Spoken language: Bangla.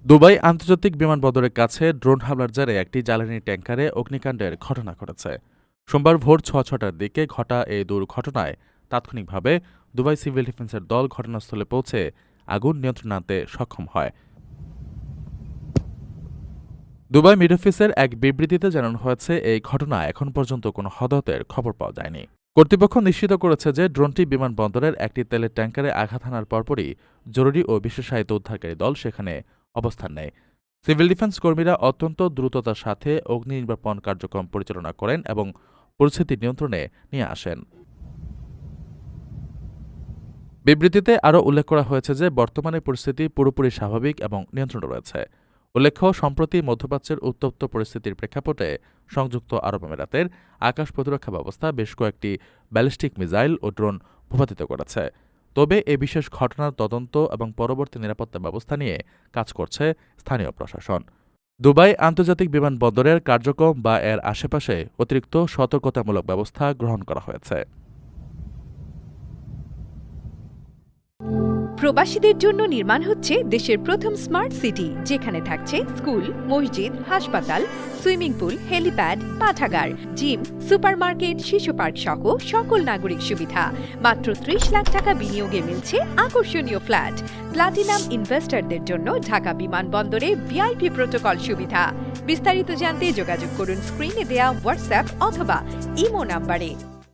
দুবাই আন্তর্জাতিক বিমানবন্দরের কাছে ড্রোন হামলার জেরে একটি জ্বালানি ট্যাংকারে অগ্নিকাণ্ডের ঘটনা ঘটেছে। সোমবার ভোর ৬:০৬টার দিকে ঘটা এই দুর্ঘটনায় তাৎক্ষণিকভাবে দুবাই সিভিল ডিফেন্সের দল ঘটনাস্থলে পৌঁছে আগুন নিয়ন্ত্রণে আনতে সক্ষম হয়। দুবাই মিড অফিসের এক বিবৃতিতে জানানো হয়েছে, এই ঘটনায় এখন পর্যন্ত কোনো হতাহতের খবর পাওয়া যায়নি। কর্তৃপক্ষ নিশ্চিত করেছে যে ড্রোনটি বিমানবন্দরের একটি তেলের ট্যাংকারে আঘাত হানার পরপরই জরুরি ও বিশেষায়িত উদ্ধারকারী দল সেখানে অবস্থান নেয়। সিভিল ডিফেন্স কর্মীরা অত্যন্ত দ্রুততার সাথে অগ্নি নির্বাপন কার্যক্রম পরিচালনা করেন এবং পরিস্থিতি নিয়ন্ত্রণে নিয়ে আসেন। বিবৃতিতে আরও উল্লেখ করা হয়েছে যে বর্তমানে পরিস্থিতি পুরোপুরি স্বাভাবিক এবং নিয়ন্ত্রণে রয়েছে। উল্লেখ্য, সম্প্রতি মধ্যপ্রাচ্যের উত্তপ্ত পরিস্থিতির প্রেক্ষাপটে সংযুক্ত আরব আমিরাতের আকাশ প্রতিরক্ষা ব্যবস্থা বেশ কয়েকটি ব্যালিস্টিক মিসাইল ও ড্রোন ভূপাতিত করেছে। তবে এ বিশেষ ঘটনার তদন্ত এবং পরবর্তী নিরাপত্তা ব্যবস্থা নিয়ে কাজ করছে স্থানীয় প্রশাসন। দুবাই আন্তর্জাতিক বিমানবন্দরের কার্যক্রম বা এর আশেপাশে অতিরিক্ত সতর্কতামূলক ব্যবস্থা গ্রহণ করা হয়েছে। প্রবাসীদের জন্য নির্মাণ হচ্ছে দেশের প্রথম স্মার্ট সিটি, যেখানে থাকছে স্কুল, মসজিদ, হাসপাতাল, সুইমিং পুল, হেলিপ্যাড, পাঠাগার, জিম, সুপারমার্কেট, শিশু পার্ক সহ সকল নাগরিক সুবিধা। মাত্র ৩০ লাখ টাকা বিনিয়োগে মিলছে আকর্ষণীয় ফ্ল্যাট। প্লাটিনাম ইনভেস্টরদের জন্য ঢাকা বিমানবন্দরে ভিআইপি প্রোটোকল সুবিধা। বিস্তারিত জানতে যোগাযোগ করুন স্ক্রিনে দেয়া হোয়াটসঅ্যাপ অথবা ইমো নাম্বারে।